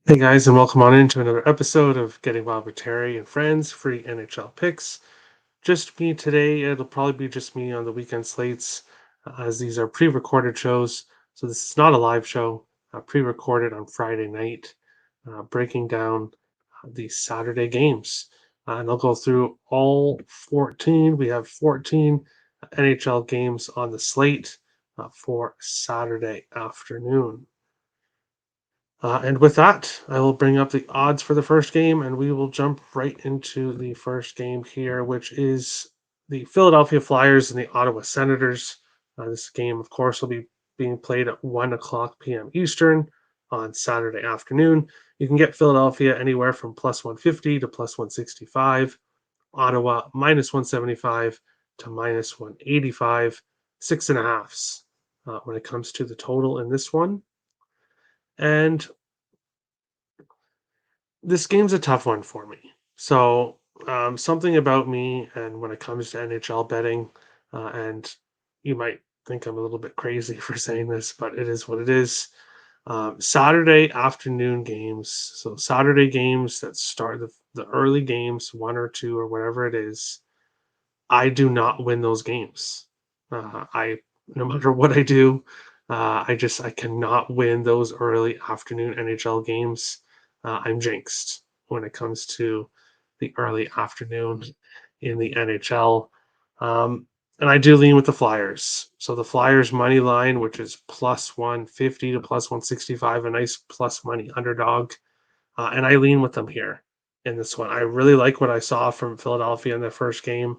Hey guys, and welcome on into another episode of Getting Wild with Terry and Friends, free NHL picks. Just me today. It'll probably be just me on the weekend slates, as these are pre-recorded shows. So this is not a live show, pre-recorded on Friday night, breaking down the Saturday games. And I'll go through all 14. We have 14 NHL games on the slate for Saturday afternoon. And with that, I will bring up the odds for the first game, and we will jump right into the first game here, which is the Philadelphia Flyers and the Ottawa Senators. This game, of course, will be being played at 1 o'clock p.m. Eastern on Saturday afternoon. You can get Philadelphia anywhere from plus 150 to plus 165, Ottawa minus 175 to minus 185, 6.5s when it comes to the total in this one. And this game's a tough one for me. So, something about me, and when it comes to NHL betting, and you might think I'm a little bit crazy for saying this, but it is what it is. Saturday afternoon games, so Saturday games that start the early games, one or two or whatever it is, I do not win those games. I No matter what I do, I cannot win those early afternoon NHL games. I'm jinxed when it comes to the early afternoon in the NHL. Um, and I do lean with the Flyers. So the Flyers money line, which is plus 150 to plus 165, a nice plus money underdog. And I lean with them here in this one. I really like what I saw from Philadelphia in their first game.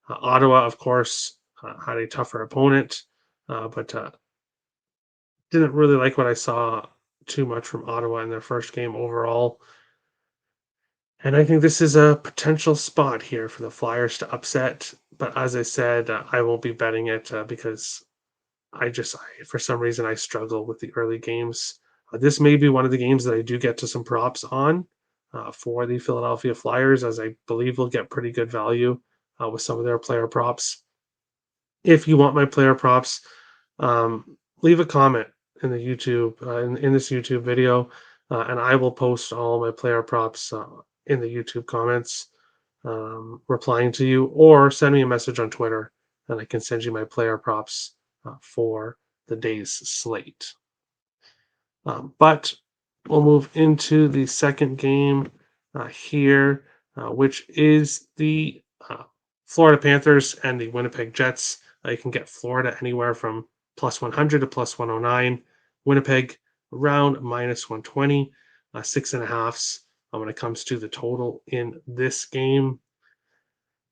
Ottawa, of course, had a tougher opponent, but didn't really like what I saw too much from Ottawa in their first game overall. And I think this is a potential spot here for the Flyers to upset. But as I said, I won't be betting it because for some reason, I struggle with the early games. This may be one of the games that I do get to some props on for the Philadelphia Flyers, as I believe we'll get pretty good value with some of their player props. If you want my player props, leave a comment in the YouTube in this YouTube video, and I will post all my player props in the YouTube comments, replying to you, or send me a message on Twitter, and I can send you my player props for the day's slate. But we'll move into the second game here, which is the Florida Panthers and the Winnipeg Jets. You can get Florida anywhere from plus 100 to plus 109. Winnipeg around minus 120, 6.5s when it comes to the total in this game.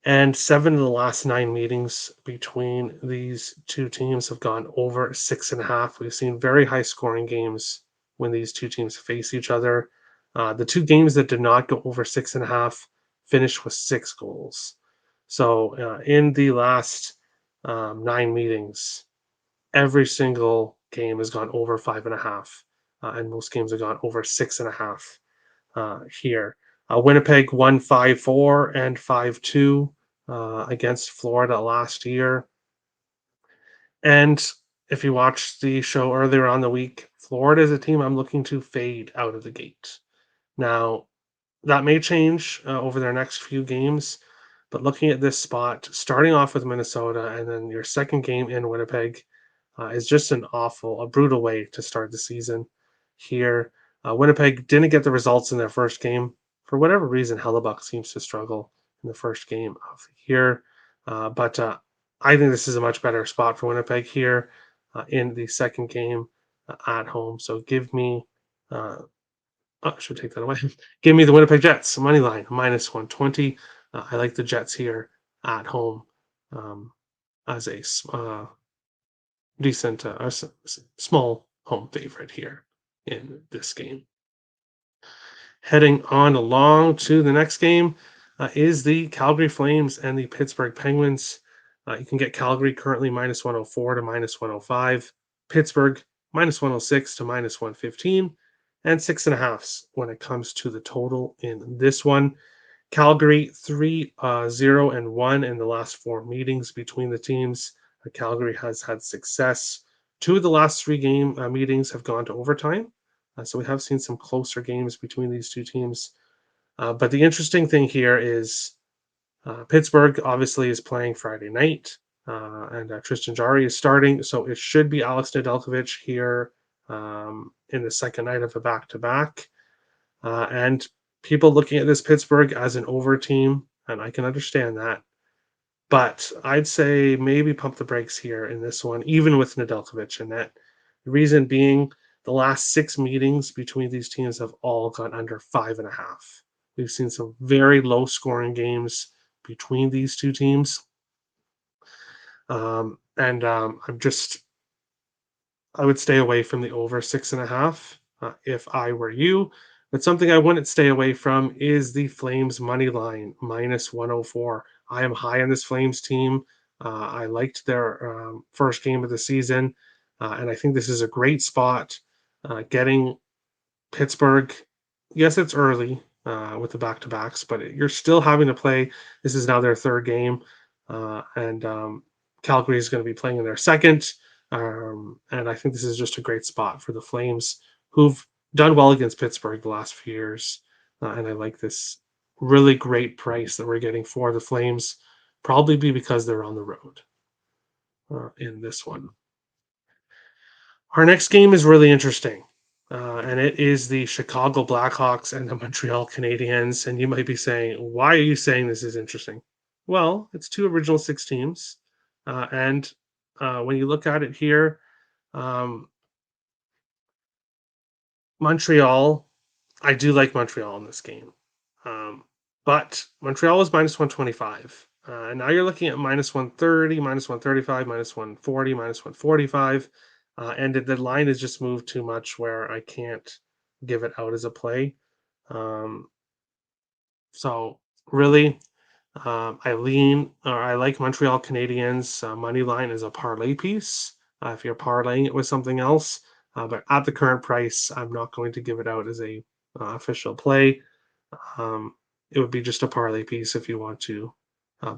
And 7 of the last 9 meetings between these two teams have gone over 6.5. We've seen very high scoring games when these two teams face each other. The two games that did not go over 6.5 finished with 6 goals. So in the last 9 meetings, every single game has gone over 5.5, and most games have gone over 6.5 here. Winnipeg won 5-4 and 5-2 against Florida last year. And if you watched the show earlier on the week, Florida is a team I'm looking to fade out of the gate. Now, that may change over their next few games, but looking at this spot, starting off with Minnesota and then your second game in Winnipeg is just a brutal way to start the season here. Winnipeg didn't get the results in their first game. For whatever reason, Hellebuck seems to struggle in the first game of the year. But I think this is a much better spot for Winnipeg here in the second game at home. So give me I should take that away. Give me the Winnipeg Jets money line minus 120. I like the Jets here at home um, as a decent, small home favorite here in this game. Heading on along to the next game is the Calgary Flames and the Pittsburgh Penguins. You can get Calgary currently minus 104 to minus 105, Pittsburgh minus 106 to minus 115, and 6.5s when it comes to the total in this one. Calgary 3-0-1 in the last 4 meetings between the teams. Calgary has had success. 2 of the last 3 game meetings have gone to overtime. So we have seen some closer games between these two teams. But the interesting thing here is Pittsburgh obviously is playing Friday night, and Tristan Jari is starting, so it should be Alex Nedeljkovic here in the second night of a back-to-back. And people looking at this Pittsburgh as an over team, and I can understand that. But I'd say maybe pump the brakes here in this one, even with Nedeljkovic in that. The reason being, the last six meetings between these teams have all gone under 5.5. We've seen some very low scoring games between these two teams. I'm just I would stay away from the over 6.5 if I were you. But something I wouldn't stay away from is the Flames money line minus 104. I am high on this Flames team. I liked their first game of the season, and I think this is a great spot. Getting Pittsburgh, yes, it's early with the back to backs, but you're still having to play. This is now their third game, and Calgary is going to be playing in their second. And I think this is just a great spot for the Flames, who've done well against Pittsburgh the last few years. And I like this really great price that we're getting for the Flames, probably be because they're on the road in this one. Our next game is really interesting, and it is the Chicago Blackhawks and the Montreal Canadiens. And you might be saying, why are you saying this is interesting? Well, it's two original six teams. And when you look at it here, um, Montreal, I do like Montreal in this game. Um, but Montreal is minus 125. And now you're looking at minus 130, minus 135, minus 140, minus 145. And the line has just moved too much where I can't give it out as a play. Um, so really, I like Montreal Canadiens. Money line is a parlay piece if you're parlaying it with something else. But at the current price, I'm not going to give it out as a official play. Um, it would be just a parlay piece if you want to uh,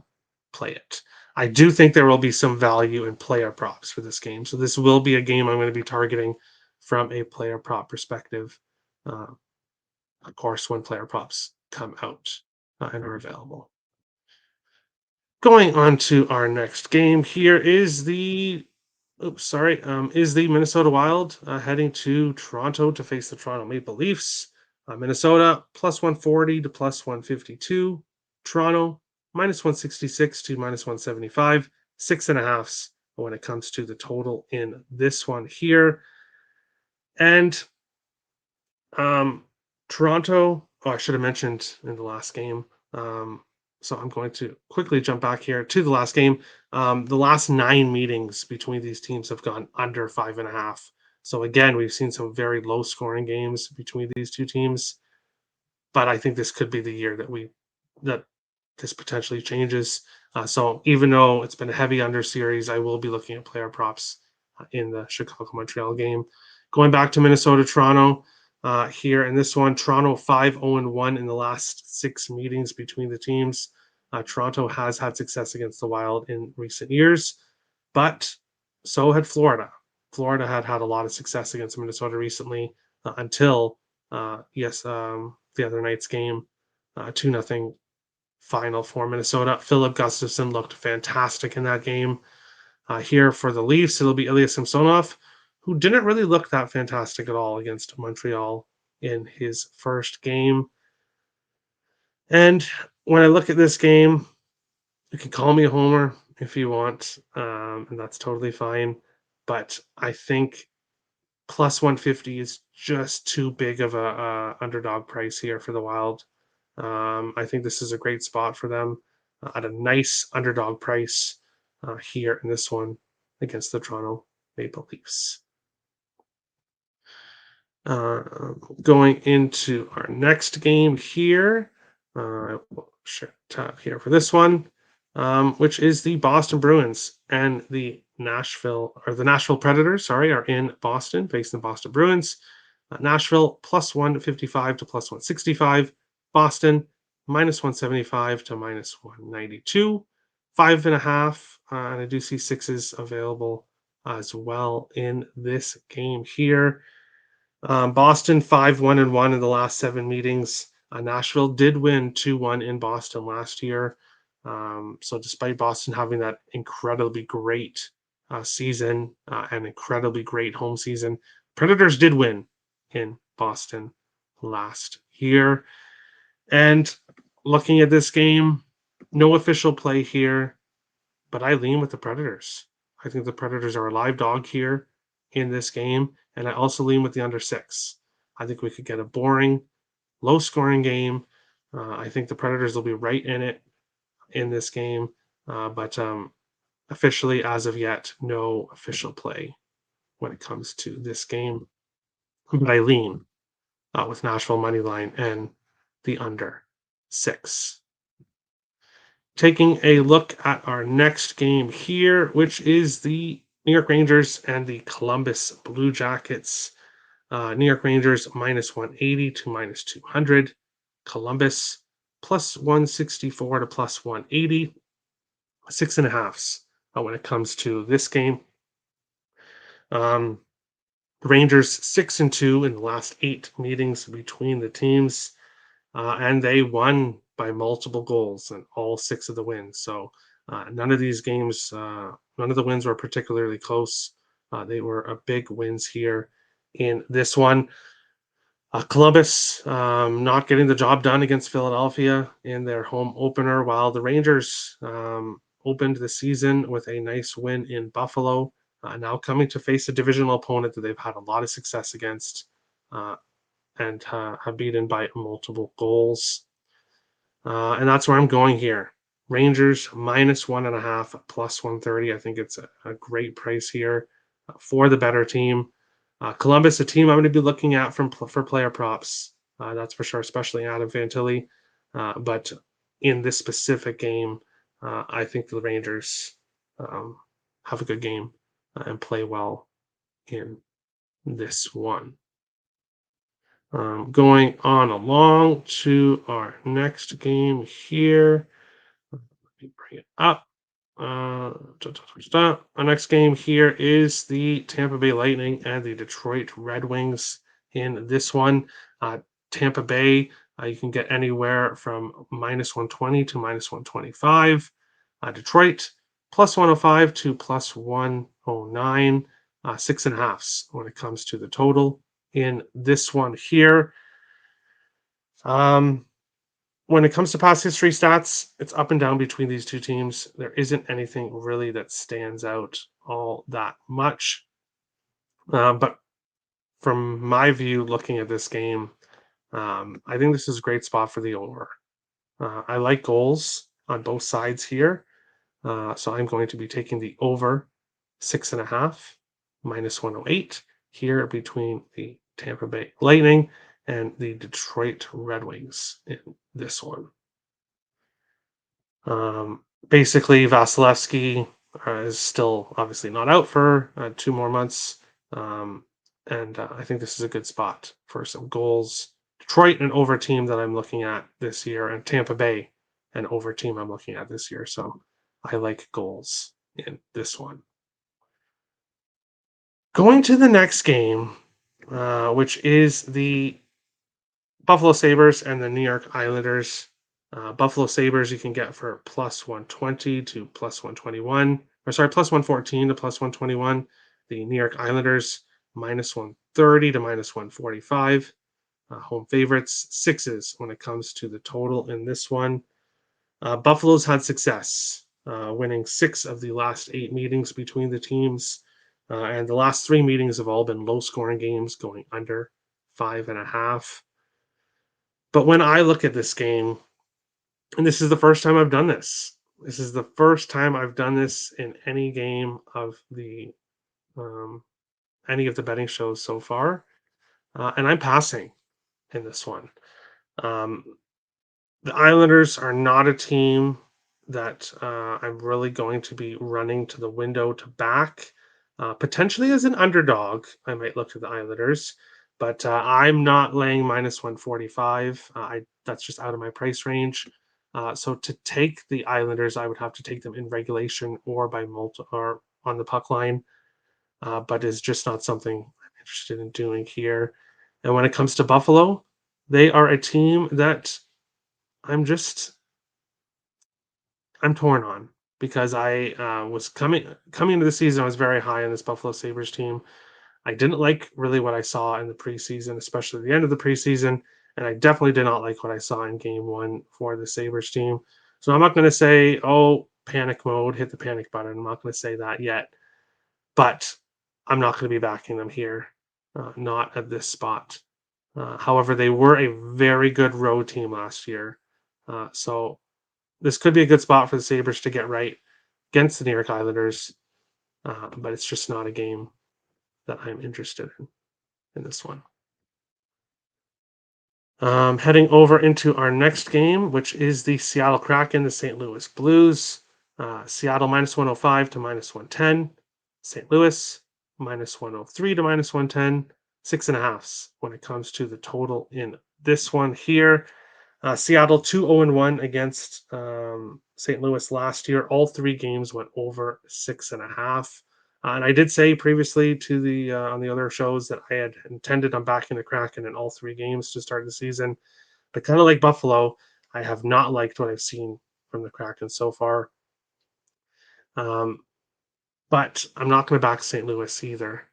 play it. I do think there will be some value in player props for this game. So this will be a game I'm going to be targeting from a player prop perspective. Uh, of course, when player props come out and are available. Going on to our next game here is is the Minnesota Wild heading to Toronto to face the Toronto Maple Leafs. Minnesota plus 140 to plus 152. Toronto minus 166 to minus 175. 6.5s when it comes to the total in this one here. And um, Toronto, I should have mentioned in the last game. So I'm going to quickly jump back here to the last game. The last nine meetings between these teams have gone under 5.5. So again, we've seen some very low scoring games between these two teams. But I think this could be the year that this potentially changes. So even though it's been a heavy under series, I will be looking at player props in the Chicago Montreal game. Going back to Minnesota Toronto here in this one, Toronto 5-0-1 in the last six meetings between the teams. Toronto has had success against the Wild in recent years, but so had Florida. Florida had a lot of success against Minnesota recently until the other night's game, 2-0 final for Minnesota. Philip Gustafson looked fantastic in that game. Here for the Leafs, it'll be Ilya Samsonov, who didn't really look that fantastic at all against Montreal in his first game. And when I look at this game, you can call me a homer if you want, and that's totally fine. But I think plus 150 is just too big of a underdog price here for the Wild. I think this is a great spot for them at a nice underdog price here in this one against the Toronto Maple Leafs. Going into our next game here, we'll share tab here for this one, which is the Boston Bruins and the Nashville Predators. Sorry, are in Boston, facing the Boston Bruins. Nashville plus 155 to plus 165. Boston minus 175 to minus 192. 5.5. And I do see sixes available as well in this game here. Boston 5-1-1 in the last 7 meetings. Nashville did win 2-1 in Boston last year. So despite Boston having that incredibly great season and incredibly great home season, Predators did win in Boston last year. And looking at this game, no official play here, but I lean with the Predators. I think the Predators are a live dog here in this game, and I also lean with the under 6. I think we could get a boring, low scoring game. I think the Predators will be right in it in this game, but officially, as of yet, no official play when it comes to this game. But I lean with Nashville money line and the under 6. Taking a look at our next game here, which is the New York Rangers and the Columbus Blue Jackets. New York Rangers minus 180 to minus 200. Columbus plus 164 to plus 180. 6.5s when it comes to this game. Um, Rangers 6-2 in the last 8 meetings between the teams, and they won by multiple goals in all 6 of the wins. So none of these games, none of the wins were particularly close. They were big wins here in this one. Columbus not getting the job done against Philadelphia in their home opener, while the Rangers opened the season with a nice win in Buffalo. Now coming to face a divisional opponent that they've had a lot of success against uh, and have beaten by multiple goals. And that's where I'm going here. Rangers minus 1.5 plus 130. I think it's a great price here for the better team. Columbus, a team I'm going to be looking at for player props. That's for sure, especially Adam Fantilli. But in this specific game, I think the Rangers um, have a good game and play well in this one. Going on along to our next game here. Let me bring it up. Our next game here is the Tampa Bay Lightning and the Detroit Red Wings. In this one, Tampa Bay, you can get anywhere from minus 120 to minus 125. Detroit, plus 105 to plus 109. 6.5s when it comes to the total in this one here. When it comes to past history stats, it's up and down between these two teams. There isn't anything really that stands out all that much. But from my view, looking at this game, I think this is a great spot for the over. I like goals on both sides here. So I'm going to be taking the over 6.5 minus 108 here between the Tampa Bay Lightning and the Detroit Red Wings in this one. Basically, Vasilevsky is still obviously not out for 2 more months. And I think this is a good spot for some goals. Detroit, an over team that I'm looking at this year, and Tampa Bay, an over team I'm looking at this year. So I like goals in this one. Going to the next game, which is the Buffalo Sabres and the New York Islanders. Buffalo Sabres you can get for plus 120 to plus 121, or sorry, plus 114 to plus 121. The New York Islanders minus 130 to minus 145. Home favorites, 6s when it comes to the total in this one. Buffalo's had success, winning 6 of the last 8 meetings between the teams. And the last 3 meetings have all been low scoring games going under 5.5. But when I look at this game, and this is the first time I've done this. This is the first time I've done this in any game of the any of the betting shows so far, and I'm passing in this one. Um, the Islanders are not a team that I'm really going to be running to the window to back. Potentially as an underdog, I might look to the Islanders, but I'm not laying minus 145. That's just out of my price range. So to take the Islanders, I would have to take them in regulation or by multi or on the puck line, but is just not something I'm interested in doing here. And when it comes to Buffalo, they are a team that I'm just I'm torn on because I was coming into the season. I was very high on this Buffalo Sabres team. I didn't like really what I saw in the preseason, especially the end of the preseason, and I definitely did not like what I saw in Game One for the Sabres team. So I'm not going to say, "Oh, panic mode, hit the panic button." I'm not going to say that yet, but I'm not going to be backing them here, not at this spot. However, they were a very good road team last year, so this could be a good spot for the Sabres to get right against the New York Islanders, but it's just not a game that I'm interested in this one. Heading over into our next game, which is the Seattle Kraken, the St. Louis Blues. Seattle minus 105 to minus 110. St. Louis minus 103 to minus 110. 6.5s when it comes to the total in this one here. Seattle 2-0-1 against St. Louis last year. All three games went over 6.5. And I did say previously to the on the other shows that I had intended on backing the Kraken in all three games to start the season. But kind of like Buffalo, I have not liked what I've seen from the Kraken so far. Um, but I'm not going to back St. Louis either.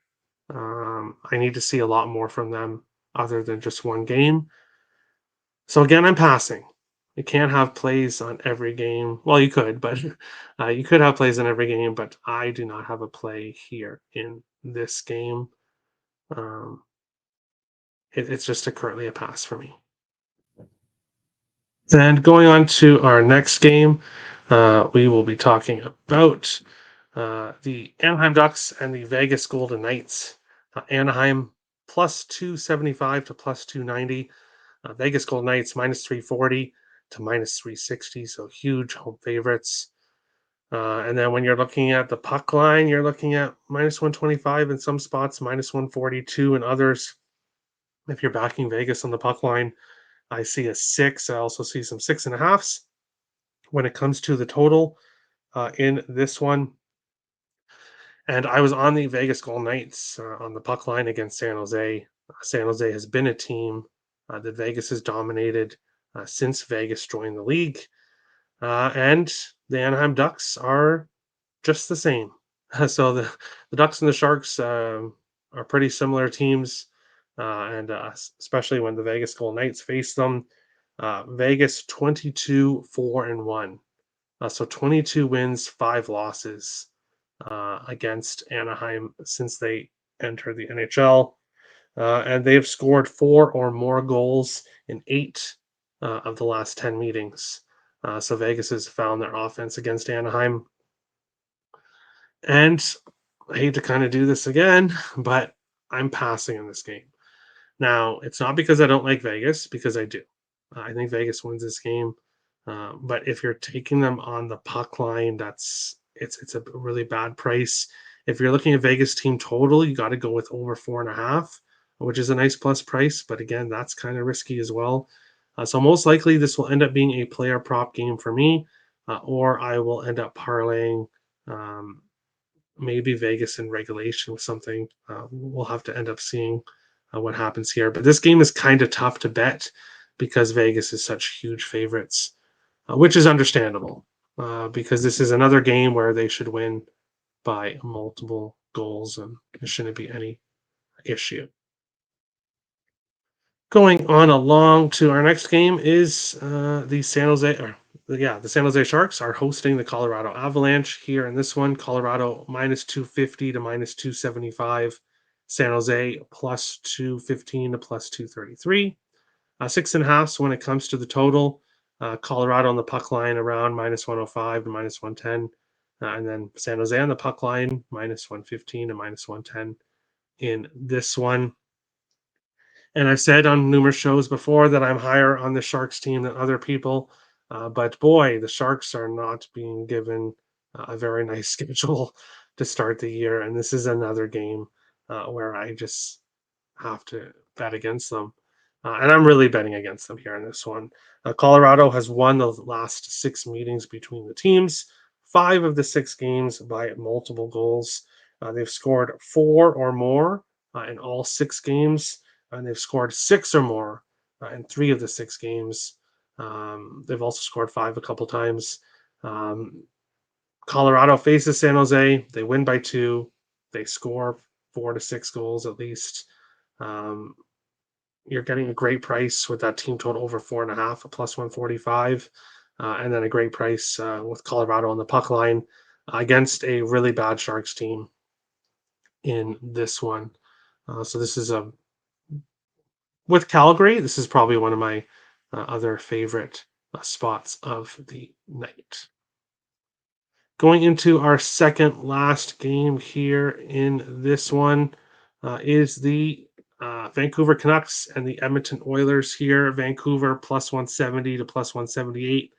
I need to see a lot more from them other than just one game. So again, I'm passing. You can't have plays on every game. Well, you could, but you could have plays in every game. But I do not have a play here in this game. Um, it's just currently a pass for me. And going on to our next game, we will be talking about the Anaheim Ducks and the Vegas Golden Knights. Anaheim plus 275 to plus 290. Vegas Golden Knights minus 340 to minus 360. So huge home favorites. And then when you're looking at the puck line, you're looking at minus 125 in some spots, minus 142 in others. If you're backing Vegas on the puck line, I see a 6. I also see some 6.5s. When it comes to the total in this one, and I was on the Vegas Golden Knights on the puck line against San Jose. San Jose has been a team that Vegas has dominated since Vegas joined the league. And the Anaheim Ducks are just the same. So the Ducks and the Sharks are pretty similar teams. And especially when the Vegas Golden Knights face them. Vegas 22-4-1. So 22 wins, 5 losses against Anaheim since they entered the NHL. And they've scored 4 or more goals in 8 of the last 10 meetings. So Vegas has found their offense against Anaheim. And I hate to kind of do this again, but I'm passing in this game. Now, it's not because I don't like Vegas, because I do. I think Vegas wins this game. But if you're taking them on the puck line, it's a really bad price. If you're looking at Vegas team total, you got to go with over 4.5, which is a nice plus price. But again, that's kind of risky as well. So most likely this will end up being a player prop game for me, or I will end up parlaying um, maybe Vegas in regulation with something. We'll have to end up seeing what happens here. But this game is kind of tough to bet because Vegas is such huge favorites, which is understandable because this is another game where they should win by multiple goals and there shouldn't be any issue. Going on along to our next game is the San Jose, or yeah, the San Jose Sharks are hosting the Colorado Avalanche here in this one. Colorado minus 250 to minus 275. San Jose plus 215 to plus 233. 6.5s when it comes to the total. Colorado on the puck line around minus 105 to minus 110. And then San Jose on the puck line minus 115 to minus 110 in this one. And I've said on numerous shows before that I'm higher on the Sharks team than other people. But boy, the Sharks are not being given a very nice schedule to start the year. And this is another game where I just have to bet against them. And I'm really betting against them here in this one. Colorado has won the last 6 meetings between the teams, 5 of the 6 games by multiple goals. They've scored 4 or more in all 6 games. and they've scored 6 or more in 3 of the 6 games. They've also scored 5 a couple times. Um, Colorado faces San Jose. They win by 2. They score 4 to 6 goals at least. Um, you're getting a great price with that team total over 4.5, a plus 145, and then a great price with Colorado on the puck line against a really bad Sharks team in this one. So this is a with Calgary. This is probably one of my other favorite spots of the night. Going into our second last game here in this one is the Vancouver Canucks and the Edmonton Oilers here. Vancouver plus 170 to plus 178.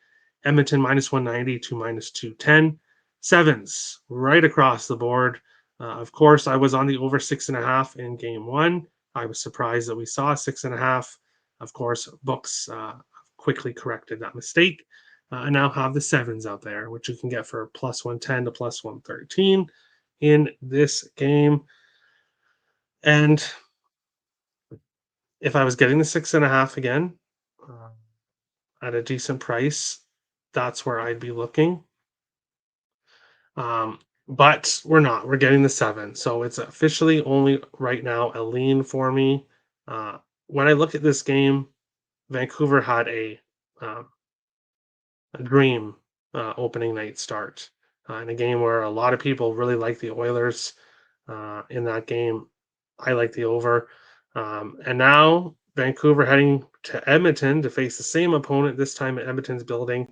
Edmonton minus 190 to minus 210. Sevens right across the board. Of course, I was on the over 6.5 in game one. I was surprised that we saw 6.5. Of course, books quickly corrected that mistake. I now have the sevens out there, which you can get for plus 110 to plus 113 in this game. And if I was getting the 6.5 again uh, at a decent price, that's where I'd be looking. Um, but we're not. We're getting the 7. So it's officially only right now a lean for me. Uh, when I look at this game, Vancouver had a dream opening night start in a game where a lot of people really like the Oilers in that game. I like the over. And now Vancouver heading to Edmonton to face the same opponent, this time at Edmonton's building.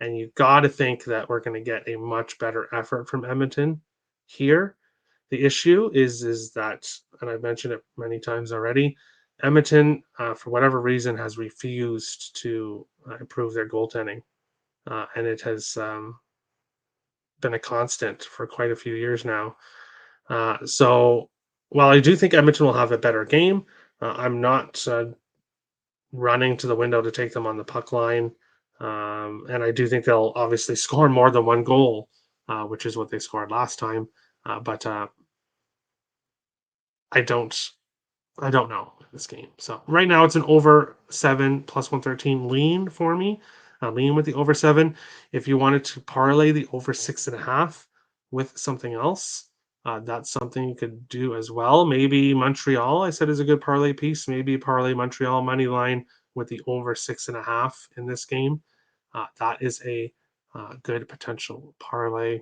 And you've got to think that we're going to get a much better effort from Edmonton here. The issue is that, and I've mentioned it many times already, Edmonton, for whatever reason, has refused to improve their goaltending and it has been a constant for quite a few years now. So while I do think Edmonton will have a better game, I'm not running to the window to take them on the puck line. And I do think they'll obviously score more than one goal, which is what they scored last time. But I don't I don't know this game. So right now it's an over 7 plus 113 lean for me. Lean with the over 7. If you wanted to parlay the over 6.5 with something else, that's something you could do as well. Maybe Montreal, I said, is a good parlay piece. Maybe parlay Montreal money line with the over 6.5 in this game. That is a good potential parlay,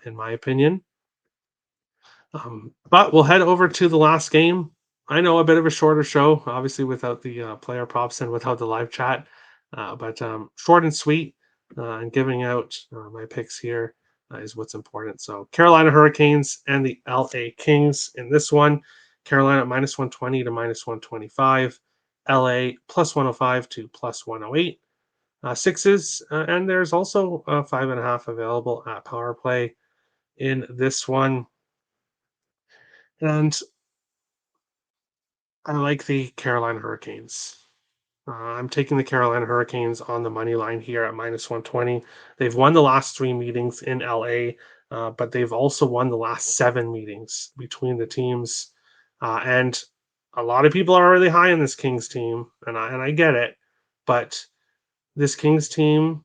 in my opinion. But we'll head over to the last game. I know a bit of a shorter show, obviously without the player props and without the live chat, but short and sweet. And giving out my picks here is what's important. So Carolina Hurricanes and the LA Kings in this one. Carolina minus 120 to minus 125. LA plus 105 to plus 108. Sixes, and there's also 5.5 available at power play in this one. And I like the Carolina Hurricanes. I'm taking the Carolina Hurricanes on the money line here at minus 120. They've won the last 3 meetings in LA, but they've also won the last 7 meetings between the teams. And a lot of people are really high on this Kings team, and I get it, but this Kings team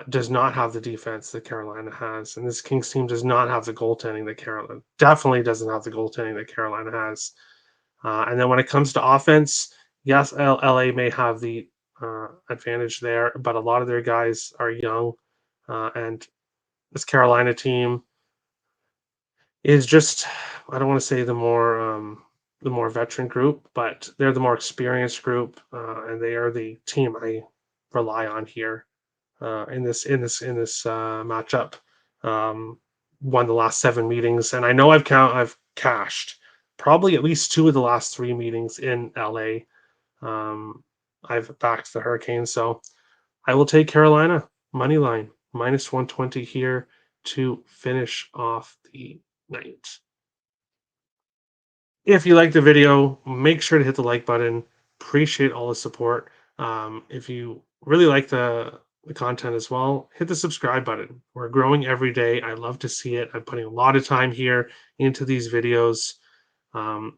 does not have the defense that Carolina has, and this Kings team does not have the goaltending that Carolina definitely doesn't have the goaltending that Carolina has. And then when it comes to offense, yes, LA may have the advantage there, but a lot of their guys are young, and this Carolina team is just I don't want to say the more veteran group, but they're the more experienced group, and they are the team I rely on here in this matchup. Um, Won the last 7 meetings, and I know I've cashed probably at least 2 of the last 3 meetings in LA. I've backed the Hurricanes, so I will take Carolina money line minus 120 here to finish off the night. If you like the video, make sure to hit the like button. Appreciate all the support. If you really like the content as well, hit the subscribe button. We're growing every day. I love to see it. I'm putting a lot of time here into these videos. Um,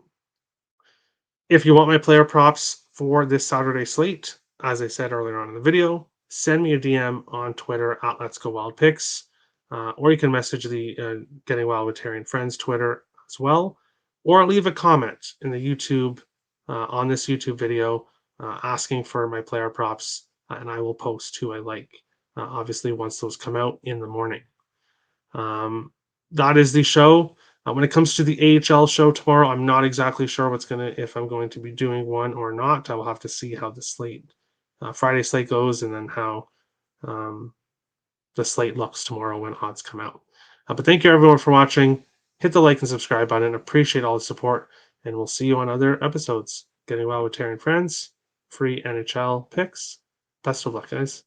If you want my player props for this Saturday slate, as I said earlier on in the video, send me a DM on Twitter at Let's Go Wild Picks, or you can message the Getting Wild with Terry and Friends Twitter as well, or leave a comment in the YouTube on this YouTube video asking for my player props, and I will post who I like. Obviously, once those come out in the morning. Um, that is the show. When it comes to the AHL show tomorrow, I'm not exactly sure if I'm going to be doing one or not. I will have to see how the Friday slate goes, and then how um, the slate looks tomorrow when odds come out. But thank you everyone for watching. Hit the like and subscribe button. Appreciate all the support, and we'll see you on other episodes. Getting Well with Terry and Friends, free NHL picks. Best of luck, guys.